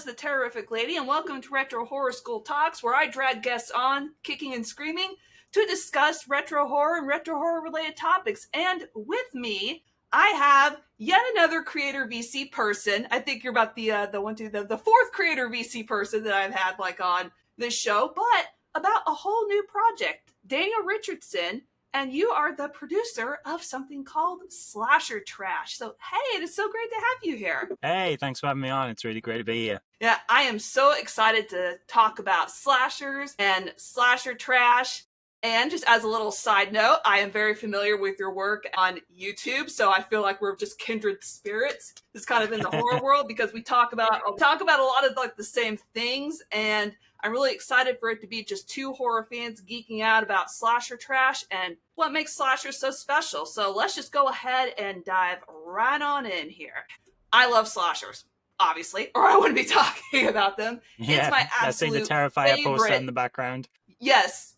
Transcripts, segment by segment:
is the Terrorific Lady, and welcome to Retro Horror School Talks, where I drag guests on, kicking and screaming, to discuss retro horror and retro horror related topics. And with me, I have yet another creator VC person. I think you're about the fourth creator VC person that I've had on this show, but about a whole new project. Daniel Richardson, and you are the producer of something called Slasher Trash. So, hey, it is so great to have you here. Hey, thanks for having me on. It's really great to be here. Yeah, I am so excited to talk about slashers and slasher trash. And just as a little side note, I am very familiar with your work on YouTube, so I feel like we're just kindred spirits. It's kind of in the horror world because we talk about a lot of the same things, and I'm really excited for it to be just two horror fans geeking out about slasher trash and what makes slashers so special. So let's just go ahead and dive right on in here. I love slashers, obviously, or I wouldn't be talking about them. Yeah, it's my absolute I see the Terrifier favorite poster in the background. Yes.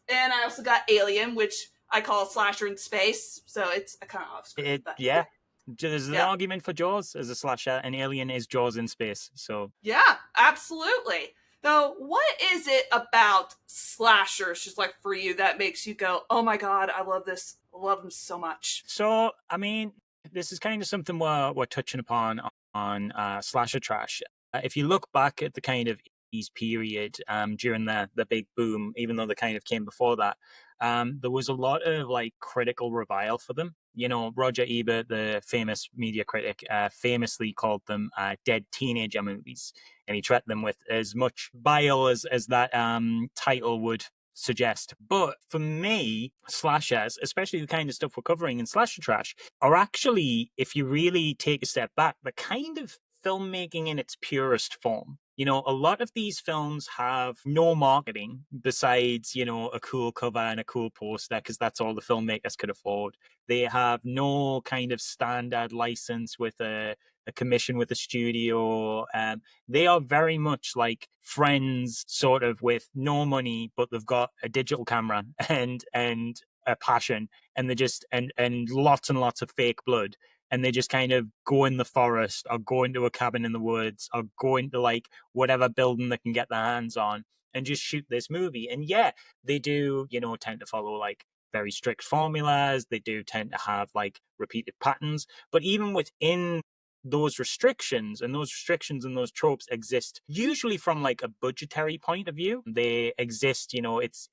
And I also got Alien, which I call a slasher in space, so it's a kind of off screen. Yeah. There's an argument for Jaws as a slasher, and Alien is Jaws in space. So yeah, absolutely. Though, what is it about slashers, just like for you, that makes you go, oh my god, I love this, I love them so much? So, I mean, this is kind of something we're touching upon on slasher trash. If you look back at the kind of period during the big boom, even though they kind of came before that, there was a lot of critical revile for them. You know, Roger Ebert, the famous media critic, famously called them dead teenager movies, and he treated them with as much bile as that title would suggest. But for me, slashers, especially the kind of stuff we're covering in Slasher Trash, are actually, if you really take a step back, the kind of filmmaking in its purest form. You know, a lot of these films have no marketing besides, you know, a cool cover and a cool poster, because that's all the filmmakers could afford. They have no kind of standard license with a commission with a studio. They are very much like friends, sort of, with no money, but they've got a digital camera and a passion, and they just and lots and lots of fake blood. And they just kind of go in the forest, or go into a cabin in the woods, or go into whatever building they can get their hands on, and just shoot this movie. And yeah, they do, you know, tend to follow very strict formulas. They do tend to have repeated patterns. But even within those restrictions and those tropes exist usually from a budgetary point of view. They exist, you know, it's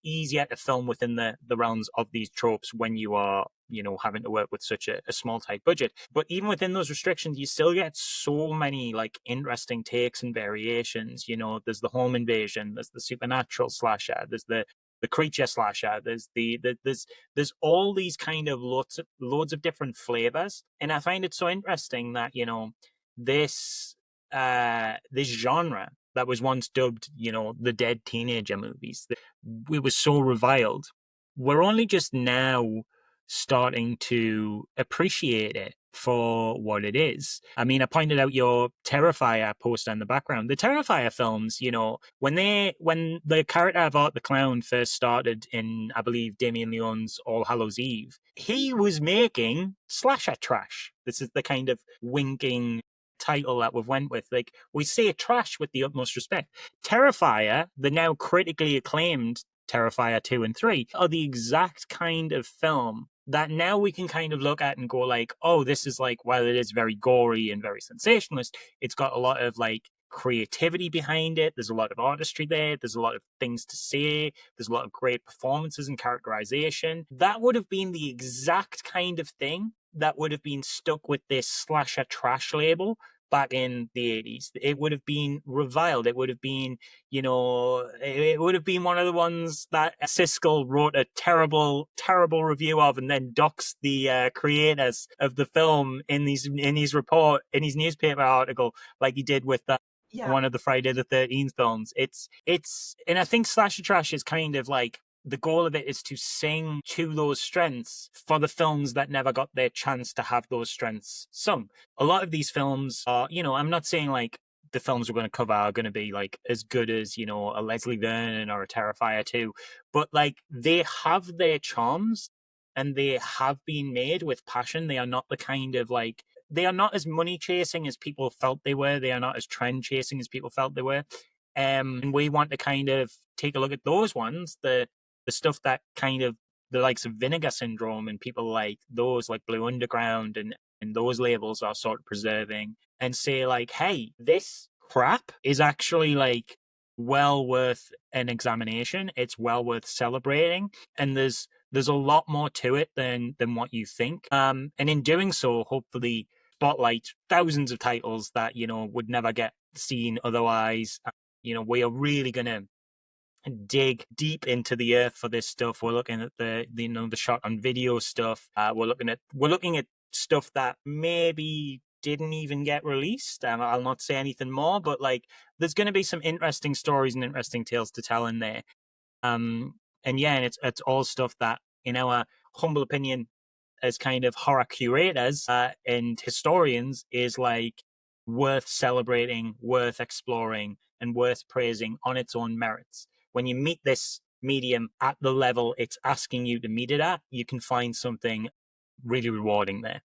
easier to film within the realms of these tropes when you are, you know, having to work with such a small tight budget. But even within those restrictions, you still get so many interesting takes and variations. You know, there's the home invasion, there's the supernatural slasher, there's the creature slasher, there's all these kind of loads of different flavors. And I find it so interesting that, you know, this genre that was once dubbed, you know, the dead teenager movies, it was so reviled. We're only just now starting to appreciate it for what it is. I mean, I pointed out your Terrifier poster in the background. The Terrifier films, you know, when the character of Art the Clown first started in, I believe, Damien Leone's All Hallows Eve, he was making slasher trash. This is the kind of winking title that we've went with. We say trash with the utmost respect. Terrifier, the now critically acclaimed Terrifier 2 and 3, are the exact kind of film that now we can kind of look at and go oh, this is while it is very gory and very sensationalist, it's got a lot of creativity behind it. There's a lot of artistry there. There's a lot of things to say. There's a lot of great performances and characterization. That would have been the exact kind of thing that would have been stuck with this slasher trash label back in the 80s. It would have been reviled. It would have been, you know, it would have been one of the ones that Siskel wrote a terrible review of, and then doxed the creators of the film in his newspaper article, like he did with one of the Friday the 13th films. It's and I think slasher trash is kind of the goal of it is to sing to those strengths for the films that never got their chance to have those strengths sung. A lot of these films are, you know, I'm not saying the films we're going to cover are going to be as good as, you know, a Leslie Vernon or a Terrifier 2, but they have their charms, and they have been made with passion. They are not the kind of they are not as money chasing as people felt they were. They are not as trend chasing as people felt they were. And we want to kind of take a look at those ones, the stuff that kind of the likes of Vinegar Syndrome and people like those, like Blue Underground and those labels are sort of preserving, and say like, hey, this crap is actually like well worth an examination. It's well worth celebrating, and there's a lot more to it than what you think. And in doing so, hopefully spotlight thousands of titles that, you know, would never get seen otherwise. You know, we are really gonna dig deep into the earth for this stuff. We're looking at the you know, the shot on video stuff. We're looking at stuff that maybe didn't even get released. I'll not say anything more, but like there's going to be some interesting stories and interesting tales to tell in there. And yeah, and it's all stuff that, in our humble opinion, as kind of horror curators and historians, is like worth celebrating, worth exploring, and worth praising on its own merits. When you meet this medium at the level it's asking you to meet it at, you can find something really rewarding there.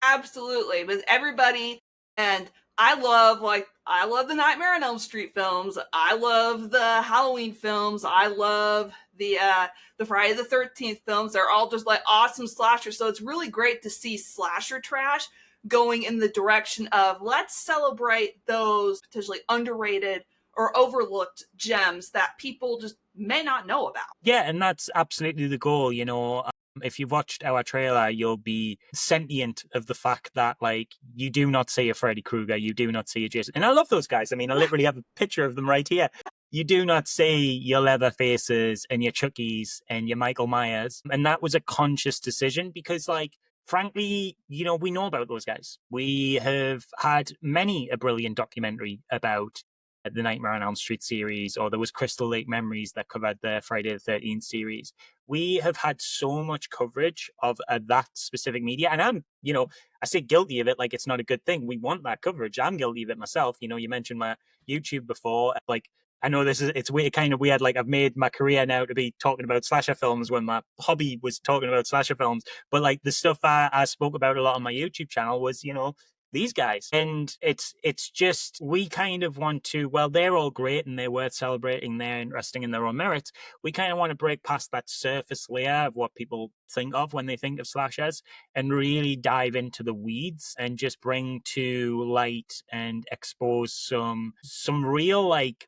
Absolutely, with everybody, and I love the Nightmare on Elm Street films. I love the Halloween films. I love the Friday the 13th films. They're all just like awesome slashers. So it's really great to see slasher trash going in the direction of let's celebrate those potentially underrated or overlooked gems that people just may not know about. Yeah, and that's absolutely the goal, you know. If you've watched our trailer, you'll be sentient of the fact that, like, you do not see a Freddy Krueger, you do not see a Jason. And I love those guys. I mean, I literally have a picture of them right here. You do not see your Leatherfaces and your Chuckies and your Michael Myers. And that was a conscious decision because, like, frankly, you know, we know about those guys. We have had many a brilliant documentary about the Nightmare on Elm Street series, or there was Crystal Lake Memories that covered the Friday the 13th series. We have had so much coverage of that specific media. And I'm, you know, I say guilty of it like it's not a good thing. We want that coverage. I'm guilty of it myself. You know, you mentioned my YouTube before. Like, I know it's weird, kind of weird. Like, I've made my career now to be talking about slasher films when my hobby was talking about slasher films. But like the stuff I spoke about a lot on my YouTube channel was, you know, these guys. And it's just, we kind of want to, well, they're all great and they're worth celebrating, they're interesting in their own merits. We kind of want to break past that surface layer of what people think of when they think of slashers and really dive into the weeds and just bring to light and expose some real, like,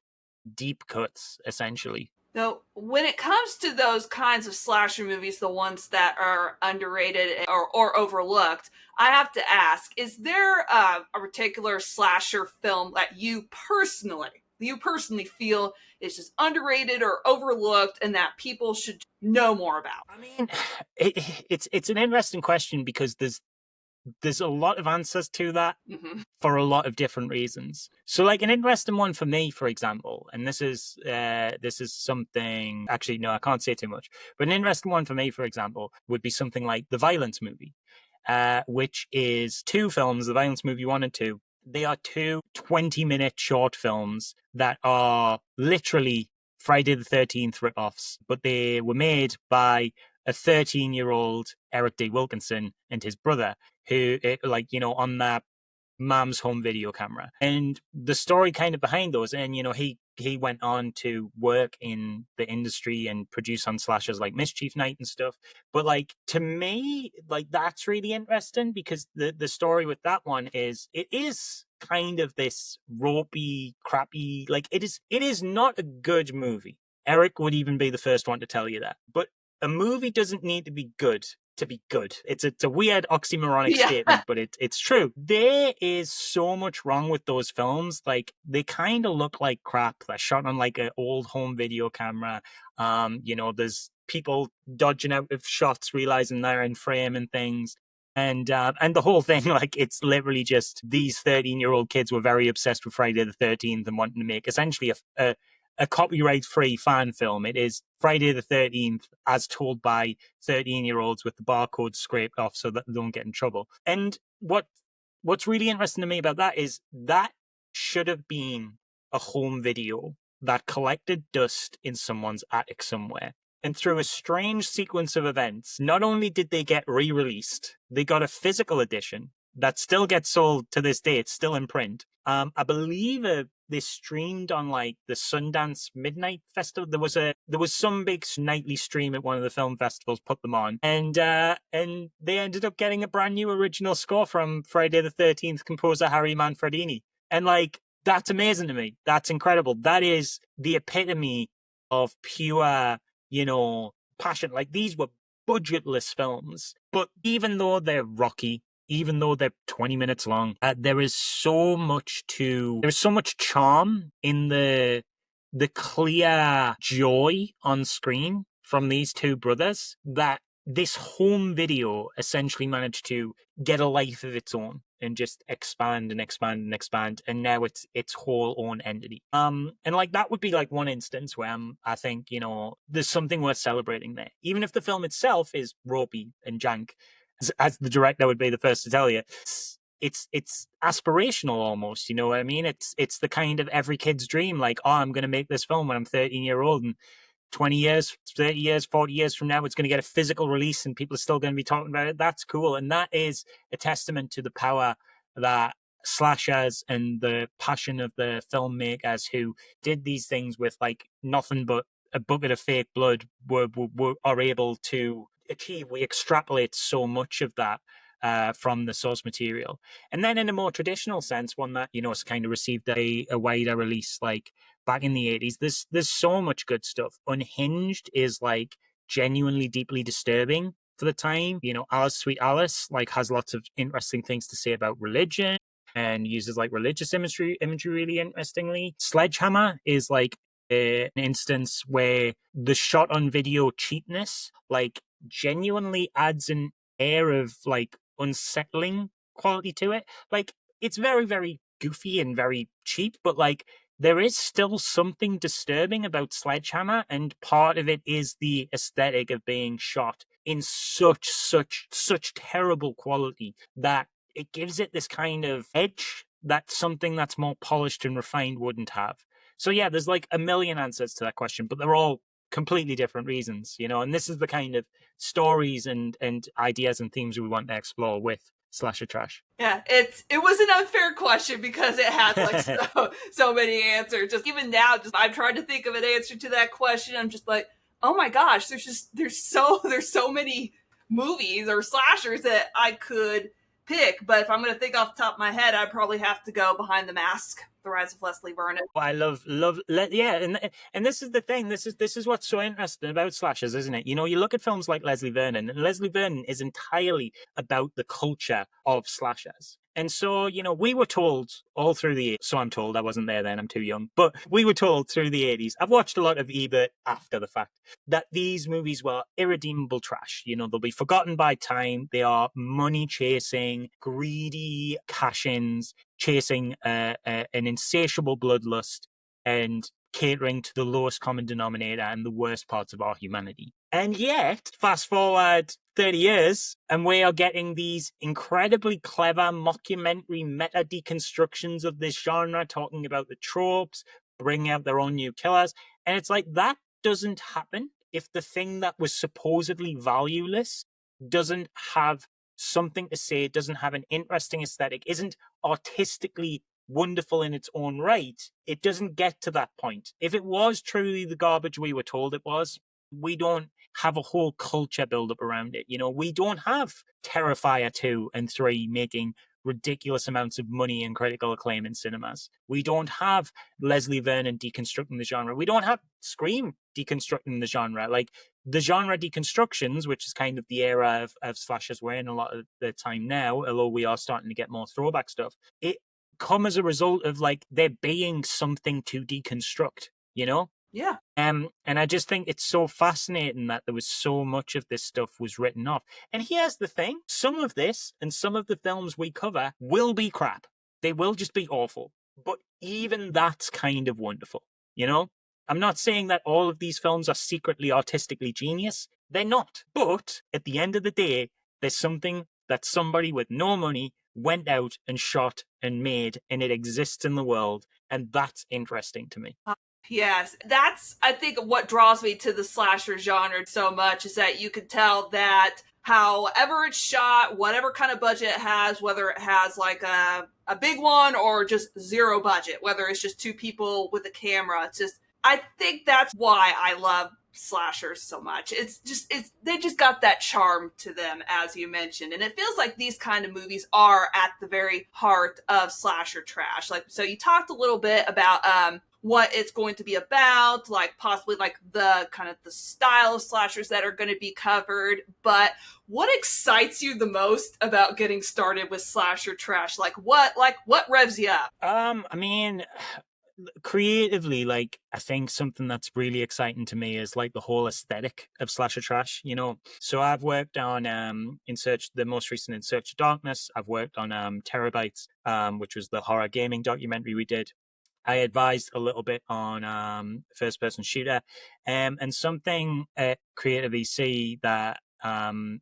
deep cuts, essentially. Now, when it comes to those kinds of slasher movies, the ones that are underrated or overlooked, I have to ask, is there a particular slasher film that you personally feel is just underrated or overlooked and that people should know more about? I mean, it's an interesting question because there's a lot of answers to that for a lot of different reasons. So, like, an interesting one for me, for example, and this is something, actually, no, I can't say too much, but an interesting one for me, for example, would be something like The Violence Movie, which is two films, The Violence Movie 1 and 2. They are two 20-minute short films that are literally Friday the 13th ripoffs, but they were made by a 13-year-old Eric D. Wilkinson and his brother, who, like, you know, on that mom's home video camera. And the story kind of behind those, and, you know, he went on to work in the industry and produce on slashers like Mischief Night and stuff. But, like, to me, like, that's really interesting because the story with that one is, it is kind of this ropey, crappy, like, it is not a good movie. Eric would even be the first one to tell you that. But a movie doesn't need to be good to be good. It's a weird oxymoronic statement, but it's true. There is so much wrong with those films. Like, they kind of look like crap. They're shot on like an old home video camera. You know, there's people dodging out of shots, realizing they're in frame and things. And the whole thing, like, it's literally just these 13-year-old kids were very obsessed with Friday the 13th and wanting to make essentially a copyright-free fan film. It is Friday the 13th as told by 13-year-olds with the barcode scraped off so that they don't get in trouble. And what's really interesting to me about that is that should have been a home video that collected dust in someone's attic somewhere. And through a strange sequence of events, not only did they get re-released, they got a physical edition, that still gets sold to this day. It's still in print. I believe they streamed on like the Sundance Midnight Festival. There was some big nightly stream at one of the film festivals put them on, and they ended up getting a brand new original score from Friday the 13th composer Harry Manfredini, and like that's amazing to me. That's incredible. That is the epitome of pure, passion. Like these were budgetless films, but even though they're rocky, even though they're 20 minutes long, there's so much charm in the clear joy on screen from these two brothers that this home video essentially managed to get a life of its own and just expand and expand and expand, and now it's its whole own entity. And like that would be like one instance where I think there's something worth celebrating there, even if the film itself is ropey and jank, as the director would be the first to tell you. It's aspirational almost, you know what I mean? It's the kind of every kid's dream, like, oh, I'm going to make this film when I'm 13 years old, and 20 years, 30 years, 40 years from now, it's going to get a physical release and people are still going to be talking about it. That's cool. And that is a testament to the power that slashers and the passion of the filmmakers who did these things with like nothing but a bucket of fake blood are able to achieve. We extrapolate so much of that from the source material. And then in a more traditional sense, one that, has kind of received a wider release, like back in the 80s, there's so much good stuff. Unhinged is like genuinely deeply disturbing for the time. Alice Sweet Alice like has lots of interesting things to say about religion and uses like religious imagery really interestingly. Sledgehammer is like an instance where the shot on video cheapness like genuinely adds an air of like unsettling quality to it. Like it's very, very goofy and very cheap, but like there is still something disturbing about Sledgehammer, and part of it is the aesthetic of being shot in such terrible quality that it gives it this kind of edge that something that's more polished and refined wouldn't have. So yeah, there's like a million answers to that question, but they're all completely different reasons, and this is the kind of stories and ideas and themes we want to explore with slasher trash. Yeah, it was an unfair question because it had like so many answers. Just even now, I'm trying to think of an answer to that question. I'm just like, oh my gosh, there's so many movies or slashers that I could pick. But if I'm going to think off the top of my head, I'd probably have to go Behind the Mask, The Rise of Leslie Vernon. I love, yeah, and this is the thing. This is what's so interesting about slashers, isn't it? You look at films like Leslie Vernon, and Leslie Vernon is entirely about the culture of slashers. And so, we were told all through the 80s, so I'm told, I wasn't there then, I'm too young, but we were told through the 80s, I've watched a lot of Ebert after the fact, that these movies were irredeemable trash. They'll be forgotten by time. They are money chasing, greedy cash-ins, chasing an insatiable bloodlust and catering to the lowest common denominator and the worst parts of our humanity. And yet, fast forward 30 years, and we are getting these incredibly clever mockumentary meta deconstructions of this genre, talking about the tropes, bringing out their own new killers. And it's like, that doesn't happen if the thing that was supposedly valueless doesn't have something to say, doesn't have an interesting aesthetic, isn't artistically wonderful in its own right. It doesn't get to that point. If it was truly the garbage we were told it was, we don't have a whole culture build up around it. We don't have Terrifier 2 and 3 making ridiculous amounts of money and critical acclaim in cinemas. We don't have Leslie Vernon deconstructing the genre. We don't have Scream deconstructing the genre. Like, the genre deconstructions, which is kind of the era of slashers we're in a lot of the time now, although we are starting to get more throwback stuff, it come as a result of like there being something to deconstruct, Yeah. And I just think it's so fascinating that there was so much of this stuff was written off. And here's the thing, some of this and some of the films we cover will be crap. They will just be awful. But even that's kind of wonderful, I'm not saying that all of these films are secretly artistically genius. They're not. But at the end of the day, there's something that somebody with no money went out and shot and made, and it exists in the world. And that's interesting to me. Yes, that's, I think, what draws me to the slasher genre so much, is that you can tell that however it's shot, whatever kind of budget it has, whether it has like a big one or just zero budget, whether it's just two people with a camera. It's just, I think that's why I love slashers so much. They just got that charm to them, as you mentioned, and it feels like these kind of movies are at the very heart of slasher trash. Like, so you talked a little bit about what it's going to be about, like possibly like the kind of the style of slashers that are going to be covered, but what excites you the most about getting started with slasher trash? Like what revs you up? I mean, creatively, like, I think something that's really exciting to me is like the whole aesthetic of slasher trash, you know. So I've worked on the most recent In Search of Darkness. I've worked on Terabytes, which was the horror gaming documentary we did. I advised a little bit on first person shooter, and something at Creative EC that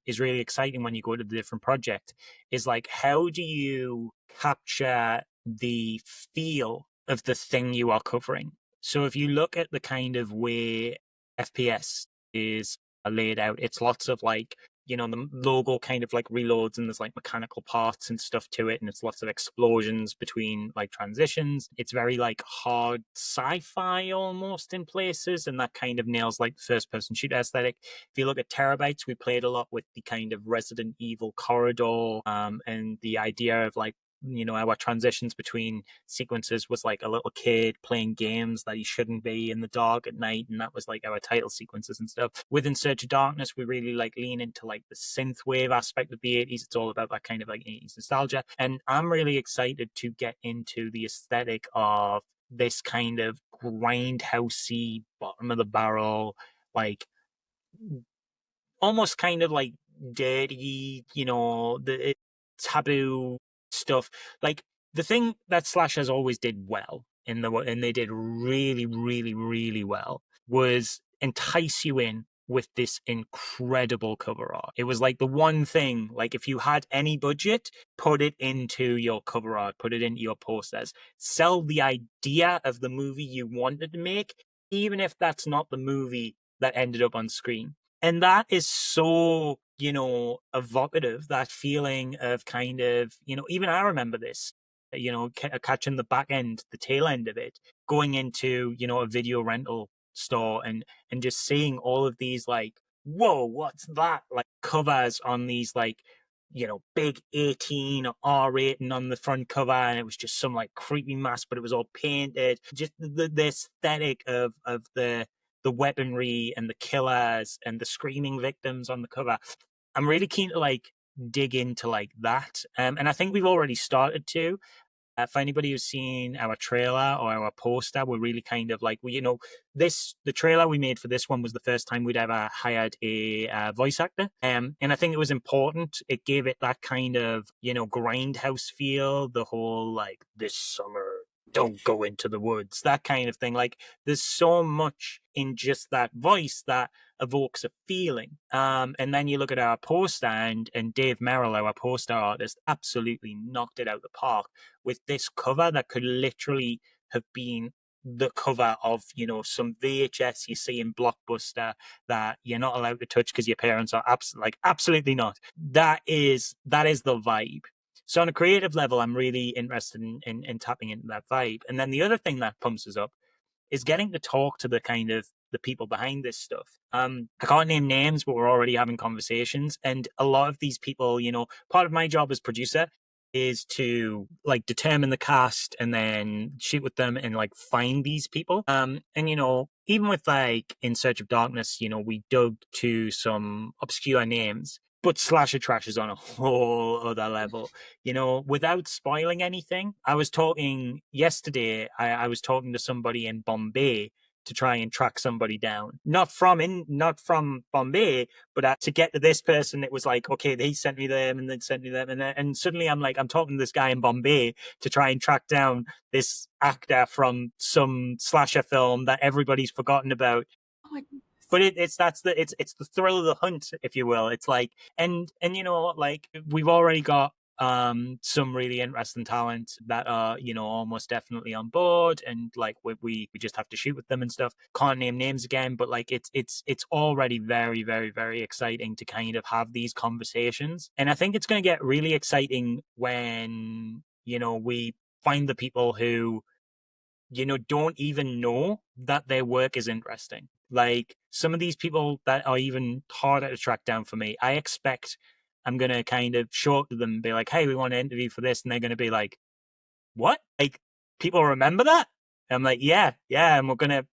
is really exciting when you go to the different project is like, how do you capture the feel of the thing you are covering? So if you look at the kind of way FPS is laid out, it's lots of like, you know, the logo kind of like reloads and there's like mechanical parts and stuff to it, and it's lots of explosions between like transitions. It's very like hard sci-fi almost in places, and that kind of nails like first person shooter aesthetic. If you look at Terabytes, we played a lot with the kind of Resident Evil corridor, and the idea of like, you know, our transitions between sequences was like a little kid playing games that he shouldn't be in the dark at night, and that was like our title sequences and stuff. With In Search of Darkness, we really like lean into like the synthwave aspect of the 80s. It's all about that kind of like 80s nostalgia, and I'm really excited to get into the aesthetic of this kind of grindhousey, bottom of the barrel, like almost kind of like dirty, you know, the taboo stuff. Like the thing that slashers always did well and they did really, really, really well, was entice you in with this incredible cover art. It was like the one thing, like if you had any budget, put it into your cover art, put it into your posters, sell the idea of the movie you wanted to make, even if that's not the movie that ended up on screen. And that is so, you know, evocative, that feeling of kind of, you know, even I remember this, you know, catching the back end, the tail end of it, going into, you know, a video rental store and just seeing all of these like, whoa, what's that? Like covers on these like, you know, big 18 R rating on the front cover, and it was just some like creepy mask, but it was all painted. Just the aesthetic of the weaponry and the killers and the screaming victims on the cover. I'm really keen to like dig into like that. And I think we've already started to. For anybody who's seen our trailer or our poster, we're really kind of like, you know, the trailer we made for this one was the first time we'd ever hired a voice actor. And I think it was important. It gave it that kind of, you know, grindhouse feel, the whole like, this summer, don't go into the woods, that kind of thing. Like there's so much in just that voice that evokes a feeling. And then you look at our poster, and Dave Merrill, our poster artist, absolutely knocked it out the park with this cover that could literally have been the cover of, you know, some VHS you see in Blockbuster that you're not allowed to touch because your parents are absolutely not. That is the vibe. So on a creative level, I'm really interested in tapping into that vibe. And then the other thing that pumps us up is getting to talk to the kind of the people behind this stuff. I can't name names, but we're already having conversations. And a lot of these people, you know, part of my job as producer is to like determine the cast and then shoot with them and like find these people. And you know, even with like In Search of Darkness, you know, we dug to some obscure names, but slasher trash is on a whole other level. You know, without spoiling anything, I was talking yesterday, I was talking to somebody in Bombay to try and track somebody down. Not from Bombay, but to get to this person, it was like, okay, they sent me them and then sent me them. And suddenly I'm like, I'm talking to this guy in Bombay to try and track down this actor from some slasher film that everybody's forgotten about. Oh my goodness. But it's the thrill of the hunt, if you will. It's like, and you know, like we've already got some really interesting talent that are, almost definitely on board, and like we just have to shoot with them and stuff. Can't name names again, but like it's already very, very, very exciting to kind of have these conversations. And I think it's going to get really exciting when, we find the people who, don't even know that their work is interesting. Like some of these people that are even harder to track down for me, I expect I'm going to kind of show up to them and be like, hey, we want to interview for this. And they're going to be like, what? Like, people remember that? And I'm like, yeah, and we're gonna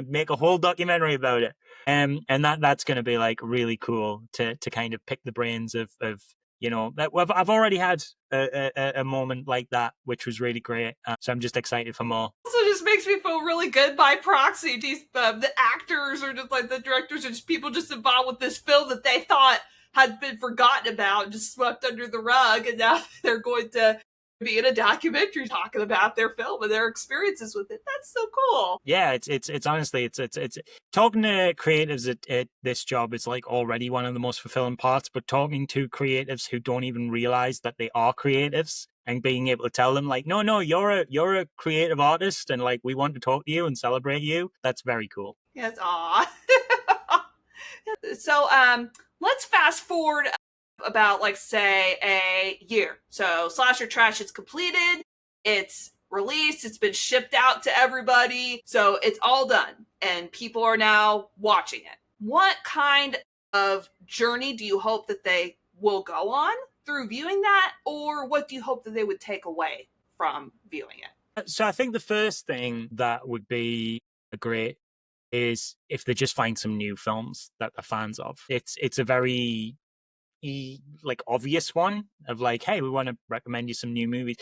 make a whole documentary about it. And that's gonna be like really cool to kind of pick the brains of that I've already had a moment like that, which was really great. So I'm just excited for more. Also, just makes me feel really good by proxy. The actors or just like the directors or just people just involved with this film that they thought had been forgotten about, just swept under the rug, and now they're going to be in a documentary talking about their film and their experiences with it. That's so cool. Yeah, it's honestly it's talking to creatives at this job is like already one of the most fulfilling parts, but talking to creatives who don't even realize that they are creatives and being able to tell them like, no, you're a creative artist, and like we want to talk to you and celebrate you. That's very cool. Yes, aw. So let's fast forward about like say a year. So Slasher Trash is completed, it's released, it's been shipped out to everybody, so it's all done and people are now watching it. What kind of journey do you hope that they will go on through viewing that, or what do you hope that they would take away from viewing it? So I think the first thing that would be great is if they just find some new films that they're fans of. It's a very like obvious one of like, hey, we want to recommend you some new movies.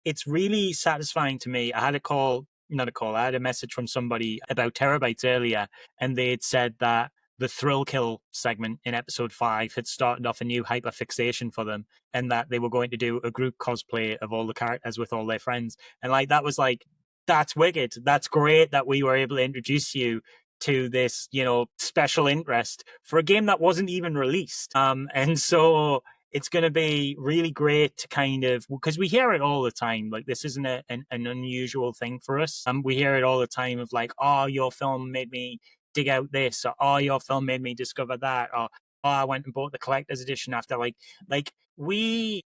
It's really satisfying to me. I had I had a message from somebody about Terabytes earlier, and they had said that the thrill kill segment in episode 5 had started off a new hyperfixation for them, and that they were going to do a group cosplay of all the characters with all their friends. And like that was like, that's wicked. That's great that we were able to introduce you to this, special interest for a game that wasn't even released. And so it's going to be really great to kind of, because we hear it all the time. Like this isn't an unusual thing for us. We hear it all the time of like, oh, your film made me dig out this, or oh, your film made me discover that, or oh, I went and bought the collector's edition after like we,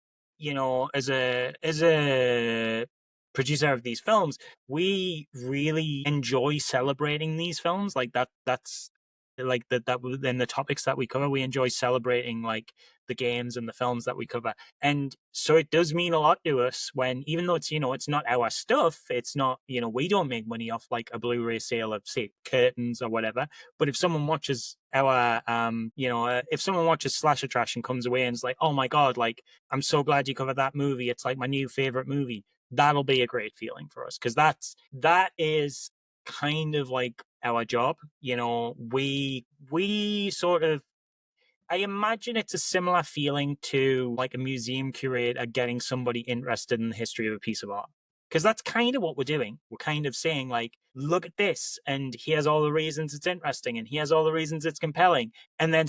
as a producer of these films, we really enjoy celebrating these films. Like that's like that then the topics that we cover, we enjoy celebrating like the games and the films that we cover. And so it does mean a lot to us when, even though it's, it's not our stuff, it's not, we don't make money off like a Blu-ray sale of say curtains or whatever. But if someone watches our if someone watches Slasher Trash and comes away and is like, oh my god, like I'm so glad you covered that movie, it's like my new favorite movie, that'll be a great feeling for us, because that is kind of like our job. We sort of, I imagine it's a similar feeling to like a museum curator getting somebody interested in the history of a piece of art, because that's kind of what we're doing. We're kind of saying like, look at this, and here's all the reasons it's interesting, and here's all the reasons it's compelling, and then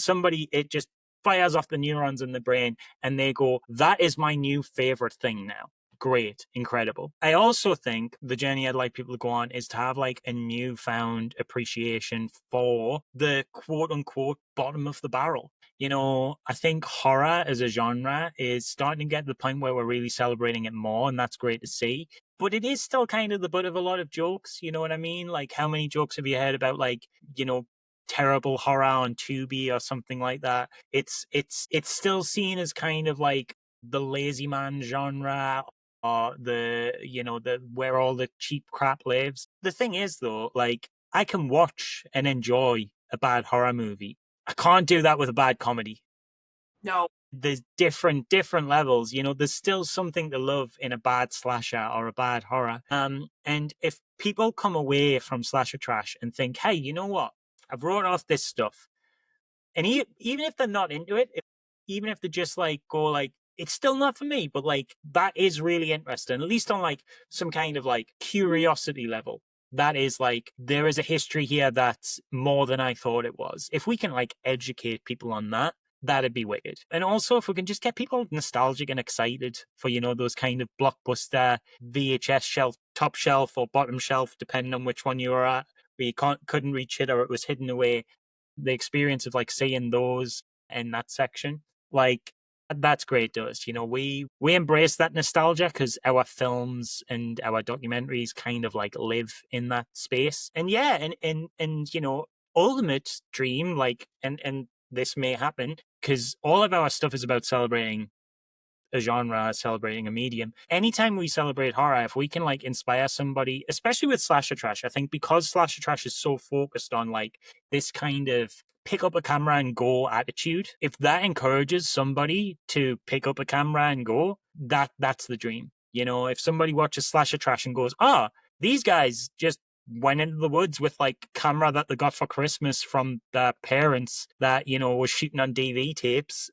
it just fires off the neurons in the brain, and they go, that is my new favorite thing now. Great, incredible. I also think the journey I'd like people to go on is to have like a newfound appreciation for the quote unquote bottom of the barrel. I think horror as a genre is starting to get to the point where we're really celebrating it more, and that's great to see. But it is still kind of the butt of a lot of jokes, you know what I mean? Like, how many jokes have you heard about like, terrible horror on Tubi or something like that? It's still seen as kind of like the lazy man genre, or the where all the cheap crap lives. The thing is though, like I can watch and enjoy a bad horror movie. I can't do that with a bad comedy. No. There's different levels. There's still something to love in a bad slasher or a bad horror. And if people come away from Slasher Trash and think, hey, you know what? I've wrote off this stuff. And even if they're not into it, even if they just like go like, it's still not for me, but like that is really interesting, at least on like some kind of like curiosity level. That is like, there is a history here that's more than I thought it was. If we can like educate people on that, that'd be wicked. And also, if we can just get people nostalgic and excited for, those kind of blockbuster VHS shelf, top shelf or bottom shelf, depending on which one you were at, where you couldn't reach it or it was hidden away, the experience of like seeing those in that section, like that's great to us. We embrace that nostalgia because our films and our documentaries kind of like live in that space. And yeah, and ultimate dream, like, and this may happen because all of our stuff is about celebrating a genre, celebrating a medium. Anytime we celebrate horror, if we can like inspire somebody, especially with slasher trash, I think because slasher trash is so focused on like this kind of pick up a camera and go attitude, if that encourages somebody to pick up a camera and go, that's the dream. If somebody watches slasher trash and goes, these guys just went into the woods with like camera that they got for Christmas from their parents that, was shooting on DV tapes.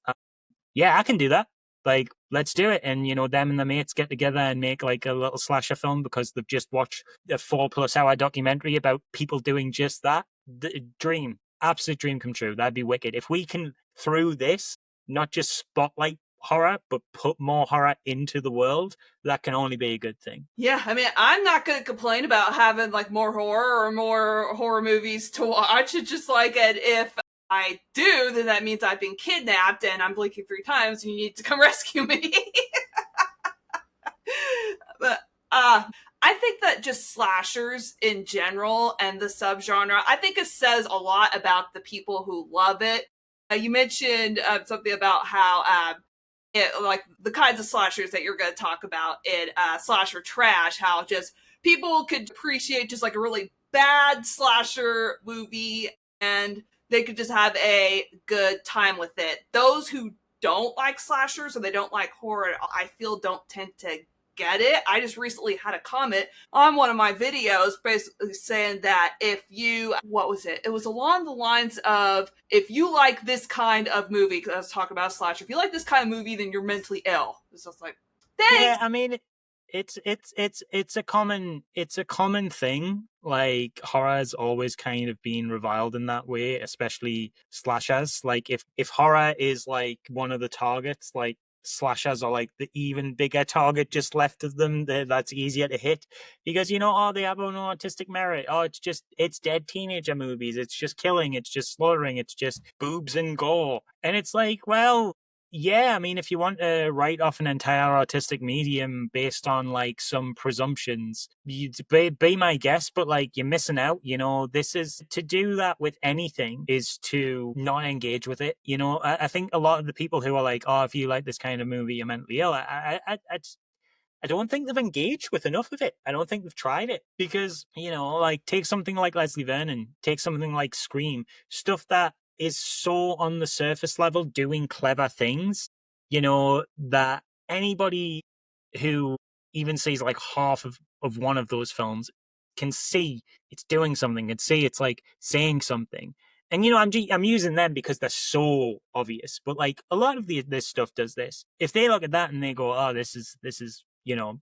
Yeah, I can do that. Like, let's do it. And, them and the mates get together and make like a little slasher film because they've just watched a 4+ hour documentary about people doing just that. The dream, absolute dream come true. That'd be wicked. If we can, through this, not just spotlight horror, but put more horror into the world, that can only be a good thing. Yeah, I mean, I'm not going to complain about having like more horror or more horror movies to watch. It's just like, and if I do, then that means I've been kidnapped and I'm blinking 3 times and you need to come rescue me. But I think that just slashers in general and the subgenre, I think it says a lot about the people who love it. You mentioned something about how like the kinds of slashers that you're going to talk about in slasher trash, how just people could appreciate just like a really bad slasher movie and they could just have a good time with it. Those who don't like slashers or they don't like horror, I feel don't tend to get it. I just recently had a comment on one of my videos basically saying that if you, what was it? It was along the lines of, if you like this kind of movie, because I was talking about a slasher, if you like this kind of movie, then you're mentally ill. So it's like, thanks! Yeah, I mean, it's a common thing. Like, horror has always kind of been reviled in that way, especially slashers. Like, if horror is like one of the targets, like slashers are like the even bigger target just left of them. That's easier to hit because they have no artistic merit. It's dead teenager movies. It's just killing. It's just slaughtering. It's just boobs and gore. And it's like, well, yeah, I mean, if you want to write off an entire artistic medium based on like some presumptions, you'd be my guest, but like you're missing out. This is to do that with anything is to not engage with it. I think a lot of the people who are like, if you like this kind of movie, you're mentally ill. I don't think they've engaged with enough of it. I don't think they've tried it because, like take something like Leslie Vernon, take something like Scream, stuff that is so on the surface level doing clever things, that anybody who even sees like half of one of those films can see it's doing something, can see it's like saying something. And, I'm using them because they're so obvious, but like a lot of this stuff does this. If they look at that and they go, this is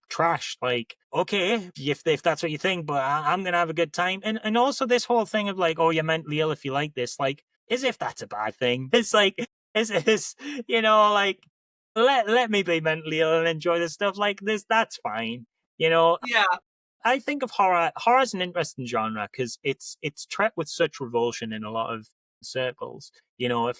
trash, like, okay, if that's what you think, but I'm going to have a good time. And also this whole thing of like, you're mentally ill if you like this, like, as if that's a bad thing. It's like, it's like, let me be mentally ill and enjoy this stuff like this. That's fine. Yeah. I think of horror. Horror is an interesting genre because it's treated with such revulsion in a lot of circles.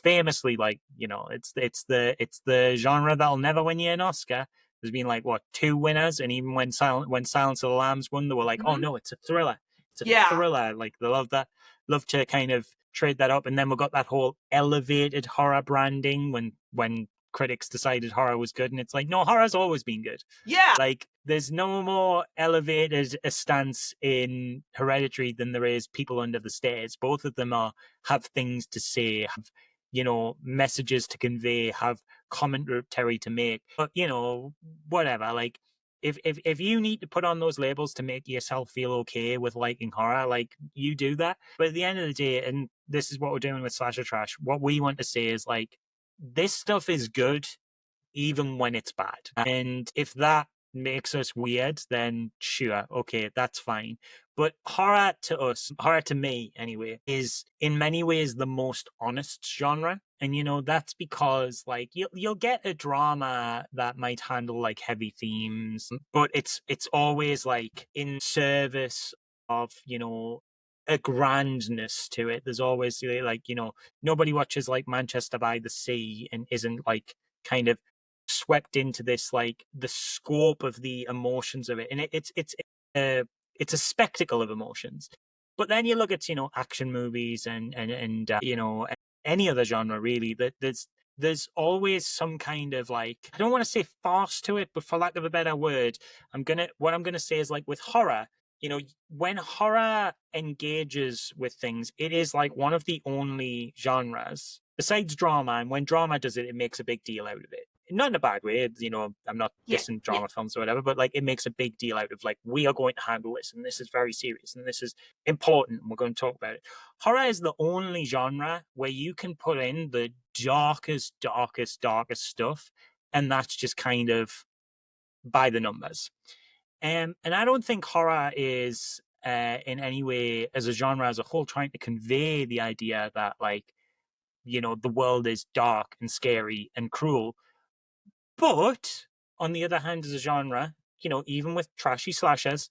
Famously, like it's the genre that'll never win you an Oscar. There's been like 2 winners, and even when Silence of the Lambs won, they were like, oh no, it's a thriller. It's a thriller. Like they love to kind of trade that up, and then we got that whole elevated horror branding when critics decided horror was good, and it's like, no, horror's always been good. Yeah. Like there's no more elevated a stance in Hereditary than there is People Under the Stairs. Both of them have things to say, have messages to convey, have commentary to make. But whatever. Like if you need to put on those labels to make yourself feel okay with liking horror, like you do that. But at the end of the day, and this is what we're doing with Slasher Trash, what we want to say is like, this stuff is good even when it's bad. And if that makes us weird, then sure, okay, that's fine. But horror to us, horror to me anyway, is in many ways the most honest genre. And that's because like you'll get a drama that might handle like heavy themes, but it's always like in service of a grandness to it. There's always like nobody watches like Manchester by the Sea and isn't like kind of swept into this like the scope of the emotions of it, and it's a spectacle of emotions. But then you look at action movies and any other genre really, that there's always some kind of like, I don't want to say farce to it, but for lack of a better word, what I'm gonna say is like with horror, when horror engages with things, it is like one of the only genres besides drama, and when drama does it, it makes a big deal out of it. Not in a bad way, I'm not dissing drama films or whatever, but like it makes a big deal out of like, we are going to handle this, and this is very serious, and this is important, and we're going to talk about it. Horror is the only genre where you can put in the darkest stuff, and that's just kind of by the numbers. And I don't think horror is in any way, as a genre as a whole, trying to convey the idea that like, the world is dark and scary and cruel. But on the other hand, as a genre, even with trashy slashers,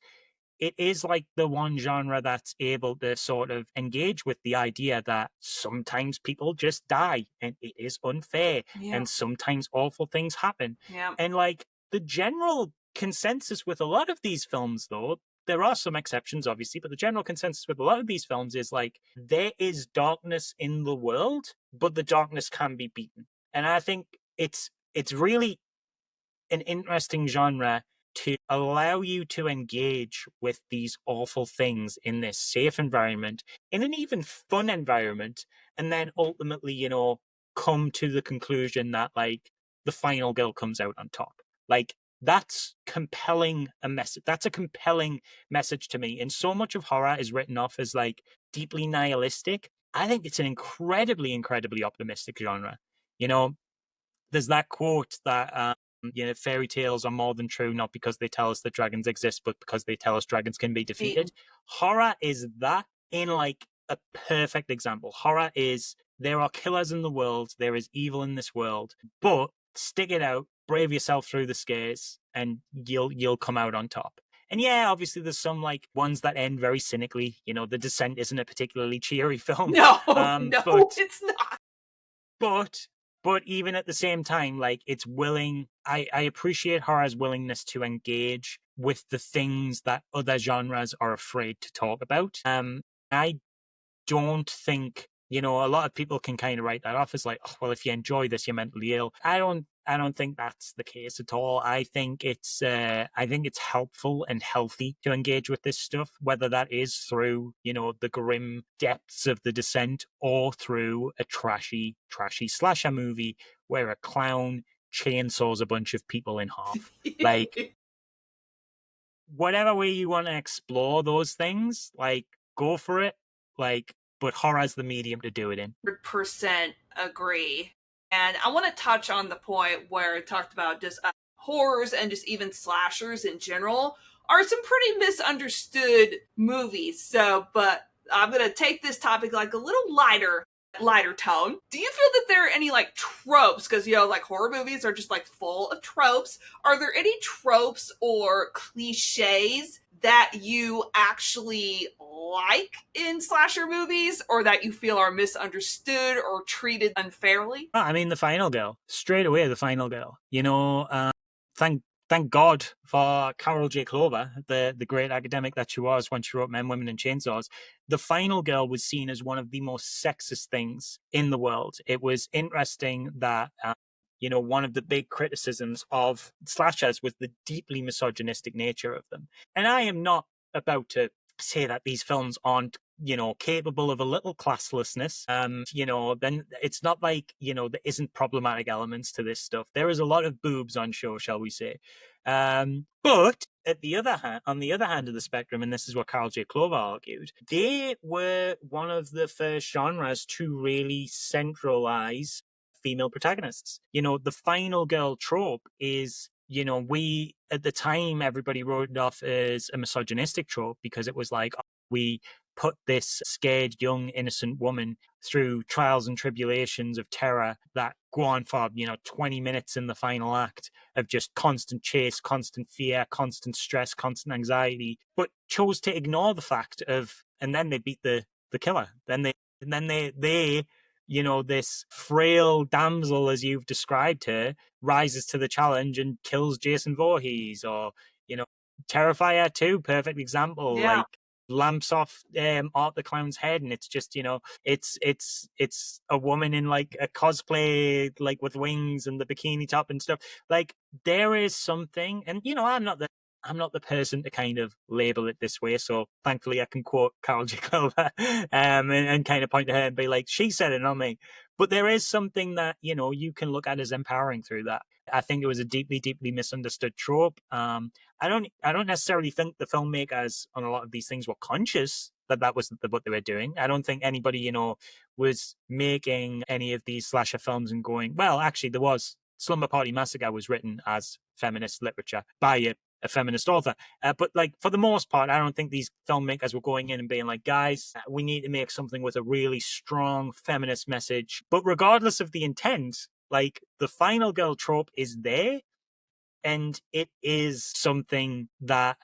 it is like the one genre that's able to sort of engage with the idea that sometimes people just die and it is unfair, and sometimes awful things happen. And like the general consensus with a lot of these films, though, there are some exceptions obviously, but the general consensus with a lot of these films is like, there is darkness in the world, but the darkness can be beaten. And I think it's really an interesting genre to allow you to engage with these awful things in this safe environment, in an even fun environment, and then ultimately, come to the conclusion that like the final girl comes out on top. Like that's compelling a message. That's a compelling message to me. And so much of horror is written off as like deeply nihilistic. I think it's an incredibly optimistic genre. There's that quote that fairy tales are more than true, not because they tell us that dragons exist, but because they tell us dragons can be defeated. Horror is that in like a perfect example. Horror is, there are killers in the world, there is evil in this world, but stick it out, brave yourself through the scares, and you'll come out on top. And yeah, obviously there's some like ones that end very cynically. The Descent isn't a particularly cheery film. No, it's not. But even at the same time, like it's willing, I appreciate horror's willingness to engage with the things that other genres are afraid to talk about. I don't think, a lot of people can kind of write that off as like, oh, well, if you enjoy this, you're mentally ill. I don't think that's the case at all. I think it's helpful and healthy to engage with this stuff, whether that is through, the grim depths of The Descent or through a trashy slasher movie where a clown chainsaws a bunch of people in half. Like, whatever way you want to explore those things, like, go for it. Like, but horror is the medium to do it in. 100% agree. And I want to touch on the point where it talked about just horrors and just even slashers in general are some pretty misunderstood movies. So, but I'm going to take this topic like a little lighter tone. Do you feel that there are any like tropes? Because, like horror movies are just like full of tropes. Are there any tropes or cliches that you actually like in slasher movies, or that you feel are misunderstood or treated unfairly? I mean, the final girl. Straight away, the final girl. Thank God for Carol J. Clover, the great academic that she was when she wrote Men, Women, and Chainsaws. The final girl was seen as one of the most sexist things in the world. It was interesting that one of the big criticisms of slashers was the deeply misogynistic nature of them. And I am not about to say that these films aren't, capable of a little classlessness. Then it's not like, there isn't problematic elements to this stuff. There is a lot of boobs on show, shall we say. But on the other hand of the spectrum, and this is what Carol J. Clover argued, they were one of the first genres to really centralize female protagonists. The final girl trope is, we at the time everybody wrote it off as a misogynistic trope because it was like, we put this scared young innocent woman through trials and tribulations of terror that go on for 20 minutes in the final act of just constant chase, constant fear, constant stress, constant anxiety, but chose to ignore the fact of, and then they beat the killer. Then they this frail damsel, as you've described her, rises to the challenge and kills Jason Voorhees. Or Terrifier 2, perfect example. Yeah. Like, lamps off Art the Clown's head, and it's just it's a woman in like a cosplay, like with wings and the bikini top and stuff. Like, there is something, and I'm not the person to kind of label it this way, so thankfully I can quote Carol J. Clover and kind of point to her and be like, she said it, not me. But there is something that you can look at as empowering through that. I think it was a deeply, deeply misunderstood trope. I don't necessarily think the filmmakers on a lot of these things were conscious that was what they were doing. I don't think anybody was making any of these slasher films and going, well, actually there was Slumber Party Massacre was written as feminist literature by a feminist author. But like, for the most part, I don't think these filmmakers were going in and being like, guys, we need to make something with a really strong feminist message. But regardless of the intent, like, the final girl trope is there, and it is something that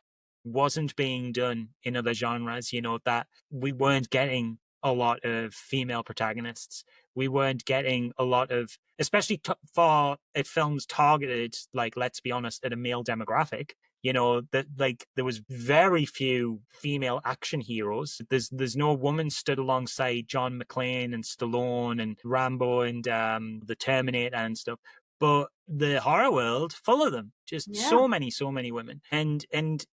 wasn't being done in other genres, that we weren't getting a lot of female protagonists. We weren't getting a lot of, especially for films targeted, like, let's be honest, at a male demographic. That, like, there was very few female action heroes. There's no woman stood alongside John McClane and Stallone and Rambo and the Terminator and stuff. But the horror world, full of them, just so many women, and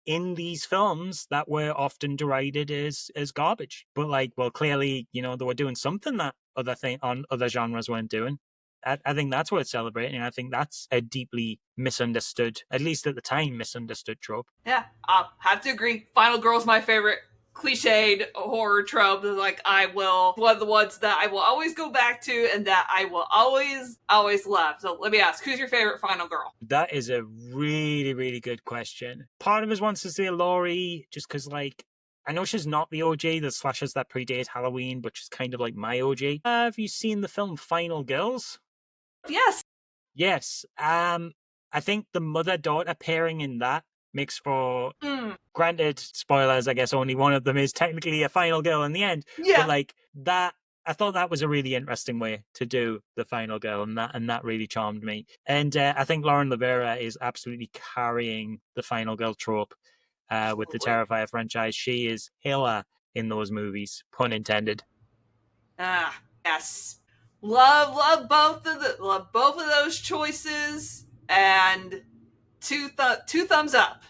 in these films that were often derided as garbage. But like, well, clearly, they were doing something that other genres weren't doing. I think that's worth celebrating. I think that's a deeply misunderstood, at least at the time, misunderstood trope. Yeah, I'll have to agree. Final Girl's my favorite cliched horror trope. Like, one of the ones that I will always go back to and that I will always love. So let me ask, who's your favorite Final Girl? That is a really, really good question. Part of us wants to say Laurie, just because, like, I know she's not the OG, the slashers that predate Halloween, but she's kind of like my OG. Have you seen the film Final Girls? Yes. Yes. I think the mother-daughter pairing in that makes for, granted, spoilers, I guess only one of them is technically a final girl in the end. Yeah. But like, that, I thought that was a really interesting way to do the final girl, and that really charmed me. And I think Lauren Lavera is absolutely carrying the final girl trope with the Terrifier franchise. She is killer in those movies, pun intended. Yes. Love both of those choices, and two thumbs up.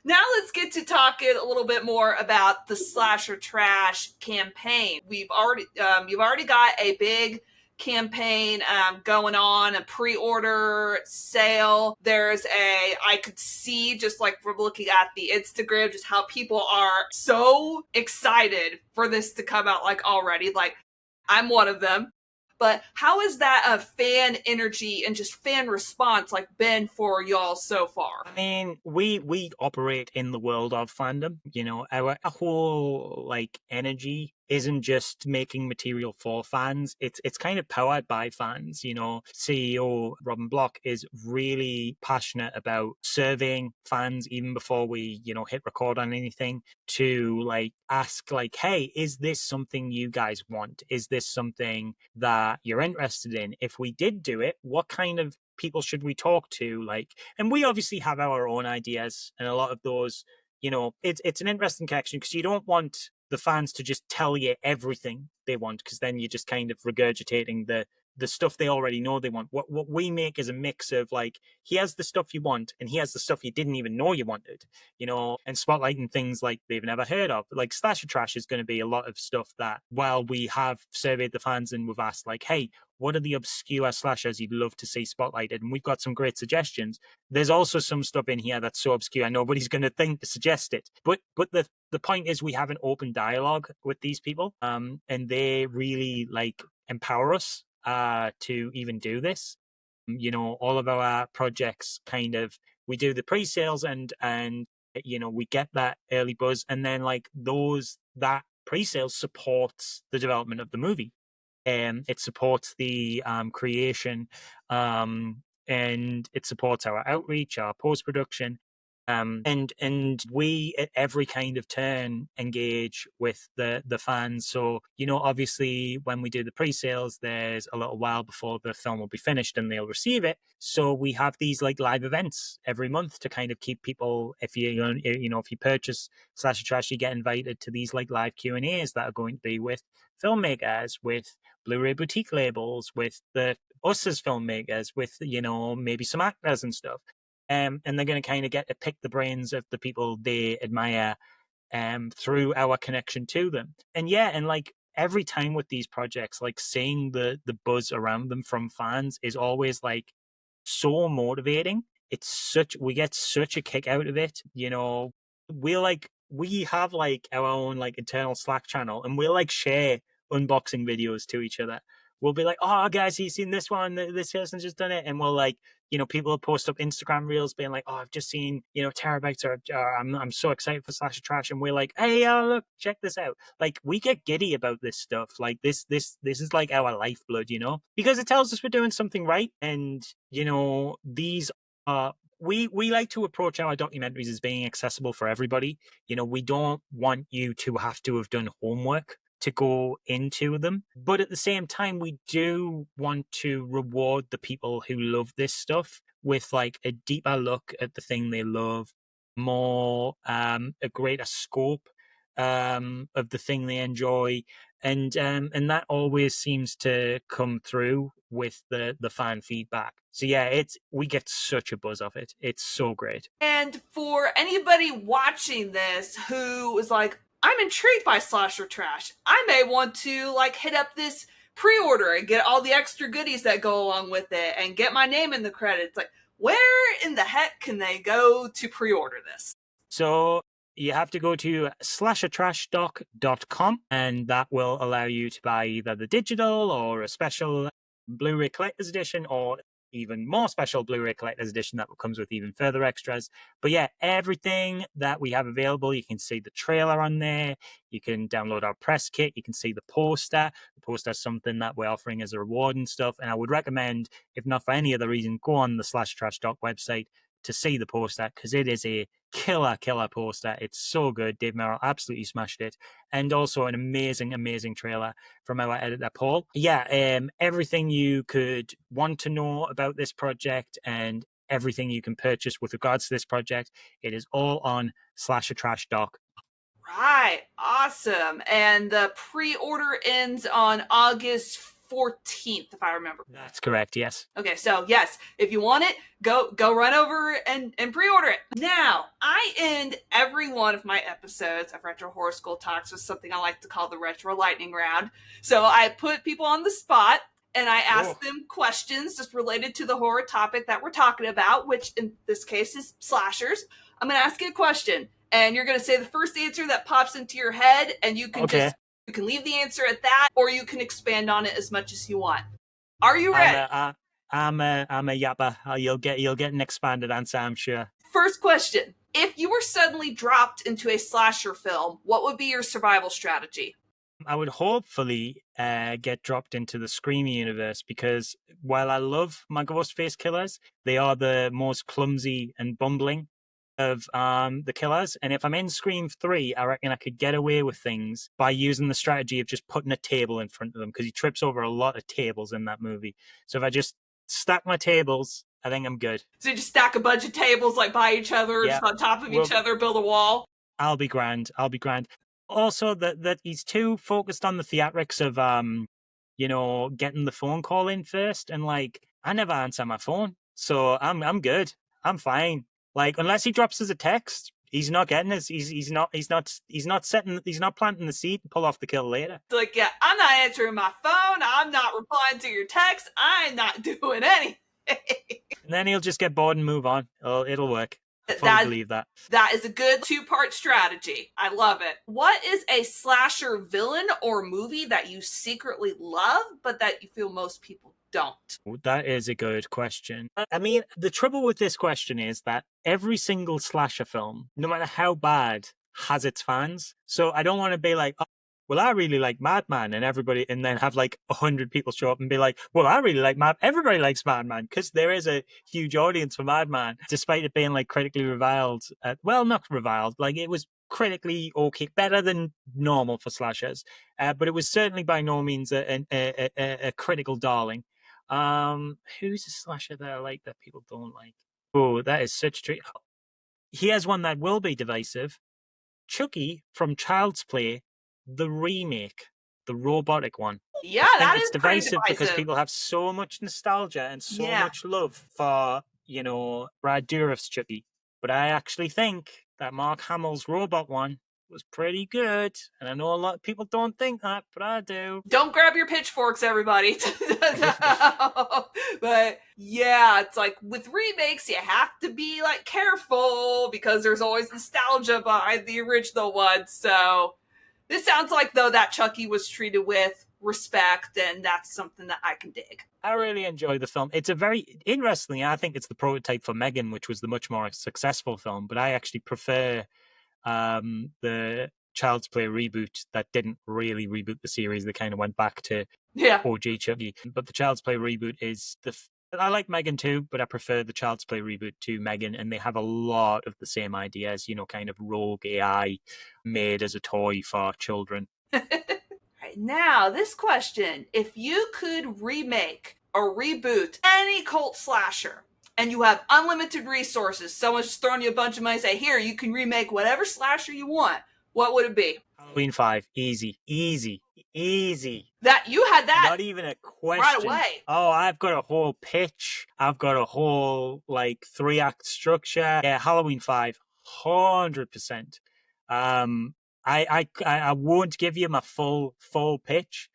Now let's get to talking a little bit more about the Slasher Trash campaign. You've already got a big campaign going on, a pre-order sale. I could see, just like from looking at the Instagram, just how people are so excited for this to come out, like, already. Like, I'm one of them. But how is that fan energy and just fan response like been for y'all so far? I mean, we operate in the world of fandom. Our whole like energy isn't just making material for fans. It's kind of powered by fans. CEO Robin Block is really passionate about surveying fans even before we hit record on anything, to like ask like, hey, is this something you guys want? Is this something that you're interested in? If we did do it, what kind of people should we talk to? Like, and we obviously have our own ideas, and a lot of those, it's an interesting connection, because you don't want the fans to just tell you everything they want, because then you're just kind of regurgitating the stuff they already know they want. What we make is a mix of like, here's the stuff you want, and here's the stuff you didn't even know you wanted, and spotlighting things like they've never heard of. Like, Slasher Trash is going to be a lot of stuff that, while we have surveyed the fans and we've asked like, hey, what are the obscure slashers you'd love to see spotlighted? And we've got some great suggestions. There's also some stuff in here that's so obscure nobody's going to think to suggest it. But the point is, we have an open dialogue with these people, and they really like empower us to even do this. all of our projects kind of, we do the pre-sales and we get that early buzz, and then like that pre-sales supports the development of the movie. It supports the creation, and it supports our outreach, our post-production, and we at every kind of turn engage with the fans. So obviously when we do the pre-sales, there's a little while before the film will be finished and they'll receive it. So we have these like live events every month to kind of keep people, if you purchase Slasher Trash, you get invited to these like live Q&As that are going to be with filmmakers, with Blu-ray boutique labels, with us as filmmakers, with maybe some actors and stuff. And they're going to kind of get to pick the brains of the people they admire through our connection to them. And like every time with these projects, like seeing the buzz around them from fans is always like so motivating. We get such a kick out of it. We have like our own like internal Slack channel, and we'll like share unboxing videos to each other. We'll be like, oh guys, you seen this one? This person's just done it. And we'll like, people will post up Instagram reels being like, oh, I've just seen, Terrorific, or I'm so excited for Slasher Trash. And we're like, hey, look, check this out. Like, we get giddy about this stuff. Like this is like our lifeblood, because it tells us we're doing something right. And, these are, we like to approach our documentaries as being accessible for everybody. We don't want you to have done homework to go into them, but at the same time we do want to reward the people who love this stuff with like a deeper look at the thing they love, more a greater scope of the thing they enjoy, and that always seems to come through with the fan feedback. So yeah, we get such a buzz off it. It's so great. And for anybody watching this who is like, I'm intrigued by Slasher Trash, I may want to like hit up this pre-order and get all the extra goodies that go along with it and get my name in the credits. Like, where in the heck can they go to pre-order this? So you have to go to slashertrashdoc.com, and that will allow you to buy either the digital or a special Blu-ray collector's edition, or even more special Blu-ray collector's edition that comes with even further extras. But yeah, everything that we have available, you can see the trailer on there, you can download our press kit, you can see the poster. The poster is something that we're offering as a reward and stuff, and I would recommend, if not for any other reason, go on the Slash Trash Doc website to see the poster, because it is a killer poster. It's so good. Dave Merrill absolutely smashed it. And also an amazing trailer from our editor, Paul. Yeah, everything you could want to know about this project and everything you can purchase with regards to this project, it is all on Slasher Trash Doc. Right. Awesome. And the pre-order ends on August 14th, if I remember. That's correct, yes. Okay, so yes, if you want it, go run over and pre-order it. Now, I end every one of my episodes of Retro Horror School Talks with something I like to call the Retro Lightning Round. So I put people on the spot and I ask them questions just related to the horror topic that we're talking about, which in this case is slashers. I'm going to ask you a question, and you're going to say the first answer that pops into your head, and you can you can leave the answer at that, or you can expand on it as much as you want. Are you ready? I'm a yapper. You'll get an expanded answer, I'm sure. First question. If you were suddenly dropped into a slasher film, what would be your survival strategy? I would hopefully get dropped into the Scream universe, because while I love my ghost face killers, they are the most clumsy and bumbling of the killers. And if I'm in Scream 3, I reckon I could get away with things by using the strategy of just putting a table in front of them, because he trips over a lot of tables in that movie. So if I just stack my tables, I think I'm good. So you just stack a bunch of tables like by each other, just on top of each other, build a wall? I'll be grand. Also, that he's too focused on the theatrics of getting the phone call in first, and like I never answer my phone, so I'm good. I'm fine. Like, unless he drops us a text, he's not getting us. He's not planting the seed and pull off the kill later. It's like, yeah, I'm not answering my phone. I'm not replying to your text. I'm not doing anything. And then he'll just get bored and move on. It'll work. I fully believe that. That is a good two-part strategy. I love it. What is a slasher villain or movie that you secretly love, but that you feel most people don't? That is a good question. I mean, the trouble with this question is that every single slasher film, no matter how bad, has its fans. So I don't want to be like, oh, well, I really like Madman, and everybody, and then have like 100 people show up and be like, well, I really like everybody likes Madman, because there is a huge audience for Madman, despite it being like critically reviled. Well, not reviled, like it was critically okay, better than normal for slashers, but it was certainly by no means a critical darling. Who's a slasher that I like that people don't like? Oh, that is such a treat. Here's one that will be divisive. Chucky from Child's Play, the remake, the robotic one. Yeah, I think that it's is pretty divisive because divisive. people have so much nostalgia and so much love for, Brad Dourif's Chucky. But I actually think that Mark Hamill's robot one was pretty good. And I know a lot of people don't think that, but I do. Don't grab your pitchforks, everybody. But yeah, it's like with remakes, you have to be like careful because there's always nostalgia behind the original one. So this sounds like, though, that Chucky was treated with respect, and that's something that I can dig. I really enjoy the film. It's a very, interestingly, I think it's the prototype for Megan, which was the much more successful film, but I actually prefer the Child's Play reboot that didn't really reboot the series. They kind of went back to OG Chucky. But the Child's Play reboot is I like Megan too, but I prefer the Child's Play reboot to Megan, and they have a lot of the same ideas, kind of rogue AI made as a toy for children. Right, now, this question: if you could remake or reboot any cult slasher, and you have unlimited resources, someone's just throwing you a bunch of money and say, here, you can remake whatever slasher you want, what would it be? Halloween 5. Easy. That you had that not even a question right away. Oh, I've got a whole pitch. I've got a whole 3-act structure. Yeah, Halloween 5, 100%. I won't give you my full pitch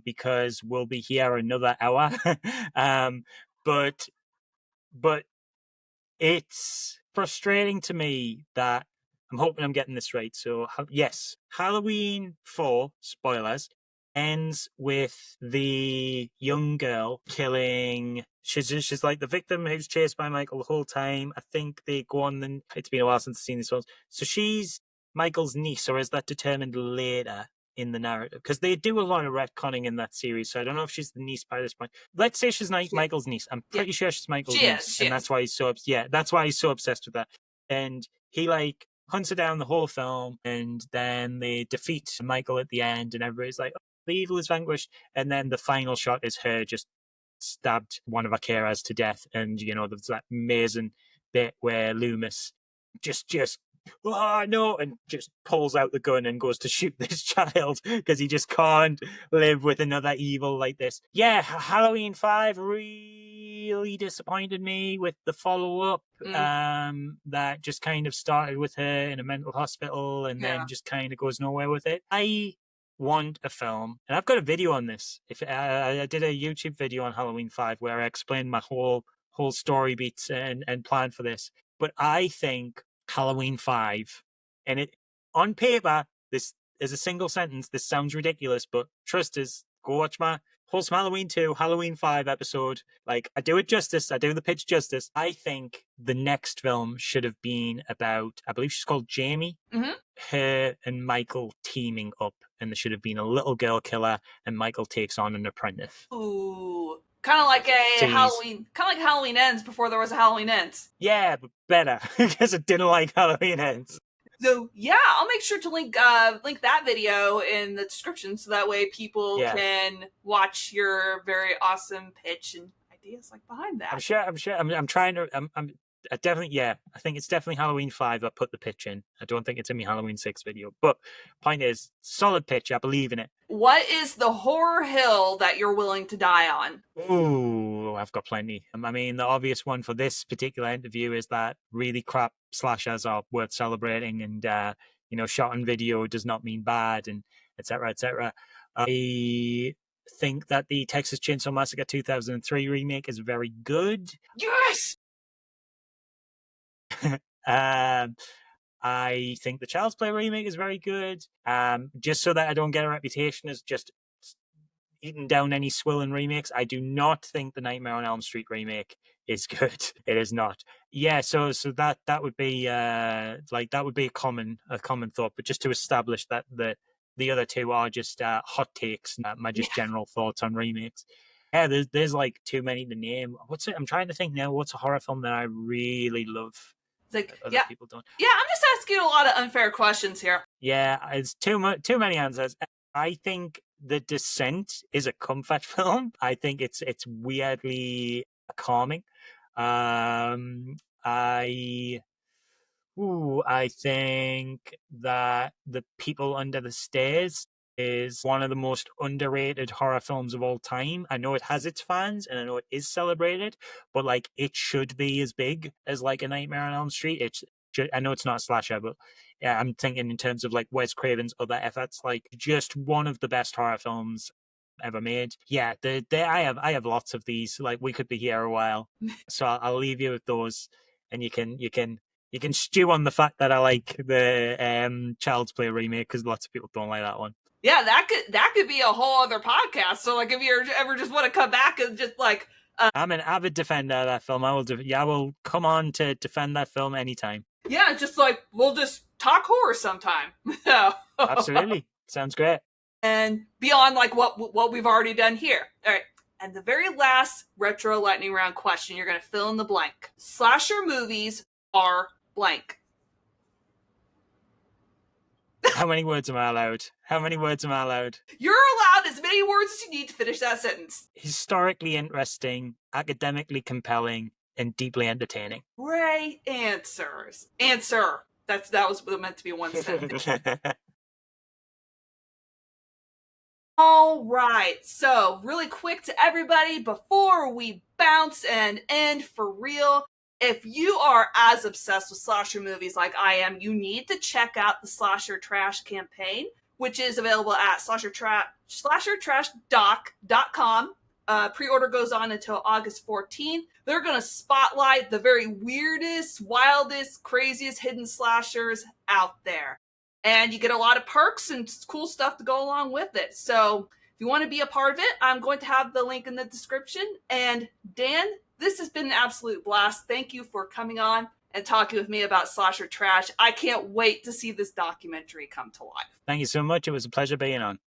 because we'll be here another hour. But it's frustrating to me that I'm hoping I'm getting this right. So yes, Halloween 4, spoilers, ends with the young girl killing. She's like the victim who's chased by Michael the whole time. I think they go on. It's been a while since I've seen these films. So she's Michael's niece, or is that determined later in the narrative? Because they do a lot of retconning in that series, so I don't know if she's the niece by this point. Let's say she's Michael's niece. I'm pretty sure she's Michael's niece, and that's why he's so that's why he's so obsessed with that. And he hunts her down the whole film, and then they defeat Michael at the end, and everybody's like, oh, the evil is vanquished. And then the final shot is her just stabbed one of her carers to death, and there's that amazing bit where Loomis just oh no, and just pulls out the gun and goes to shoot this child because he just can't live with another evil like this. Yeah, Halloween 5 really disappointed me with the follow-up that just kind of started with her in a mental hospital and then just kind of goes nowhere with it. I want a film, and I've got a video on this. If I did a YouTube video on Halloween 5 where I explained my whole story beats and plan for this. But I think Halloween 5, and it on paper, this is a single sentence. This sounds ridiculous, but trust us, go watch my Wholesome Halloween 2, Halloween 5 episode. I do it justice. I do the pitch justice. I think the next film should have been about, I believe she's called Jamie, her and Michael teaming up, and there should have been a little girl killer, and Michael takes on an apprentice. Ooh. Kind of like Halloween Ends before there was a Halloween Ends. Yeah, but better, because I didn't like Halloween Ends. So yeah, I'll make sure to link that video in the description so that way people can watch your very awesome pitch and ideas behind that. I'm sure. I'm trying to. I definitely. Yeah, I think it's definitely Halloween 5 that put the pitch in. I don't think it's in my Halloween 6 video. But point is, solid pitch. I believe in it. What is the horror hill that you're willing to die on? Ooh, I've got plenty. I mean, the obvious one for this particular interview is that really crap slashers are worth celebrating, and shot on video does not mean bad, and etc. etc. I think that the Texas Chainsaw Massacre 2003 remake is very good. Yes. I think the Child's Play remake is very good. Just so that I don't get a reputation as just eating down any swilling remakes, I do not think the Nightmare on Elm Street remake is good. It is not. Yeah, so that would be like that would be a common thought, but just to establish that the other two are just hot takes, my just general thoughts on remakes. Yeah, there's like too many to name. What's it? I'm trying to think now. What's a horror film that I really love? Like, Other people don't. Yeah, I'm just asking a lot of unfair questions here. Yeah, it's too many answers. I think The Descent is a comfort film. I think it's weirdly calming. I think that The People Under the Stairs is one of the most underrated horror films of all time. I know it has its fans and I know it is celebrated, but like it should be as big as like a Nightmare on Elm Street. I know it's not a slasher, but yeah, I'm thinking in terms of like Wes Craven's other efforts, like just one of the best horror films ever made. Yeah, I have lots of these. Like we could be here a while, so I'll leave you with those, and you can stew on the fact that I like the Child's Play remake because lots of people don't like that one. Yeah, that could be a whole other podcast. So like, if you ever just want to come back and just like, I'm an avid defender of that film. I will come on to defend that film anytime. Yeah, just like we'll just talk horror sometime. Absolutely, sounds great. And beyond like what we've already done here. All right. And the very last retro lightning round question, you're going to fill in the blank. Slasher movies are blank. How many words am I allowed? You're allowed as many words as you need to finish that sentence. Historically interesting, academically compelling, and deeply entertaining. Great answers. Answer. That was meant to be one sentence. All right. So, really quick to everybody before we bounce and end for real. If you are as obsessed with slasher movies like I am, you need to check out the Slasher Trash campaign, which is available at slashertrashdoc.com. Pre-order goes on until August 14th. They're going to spotlight the very weirdest, wildest, craziest hidden slashers out there. And you get a lot of perks and cool stuff to go along with it. So if you want to be a part of it, I'm going to have the link in the description. And Dan, this has been an absolute blast. Thank you for coming on and talking with me about Slasher Trash. I can't wait to see this documentary come to life. Thank you so much. It was a pleasure being on.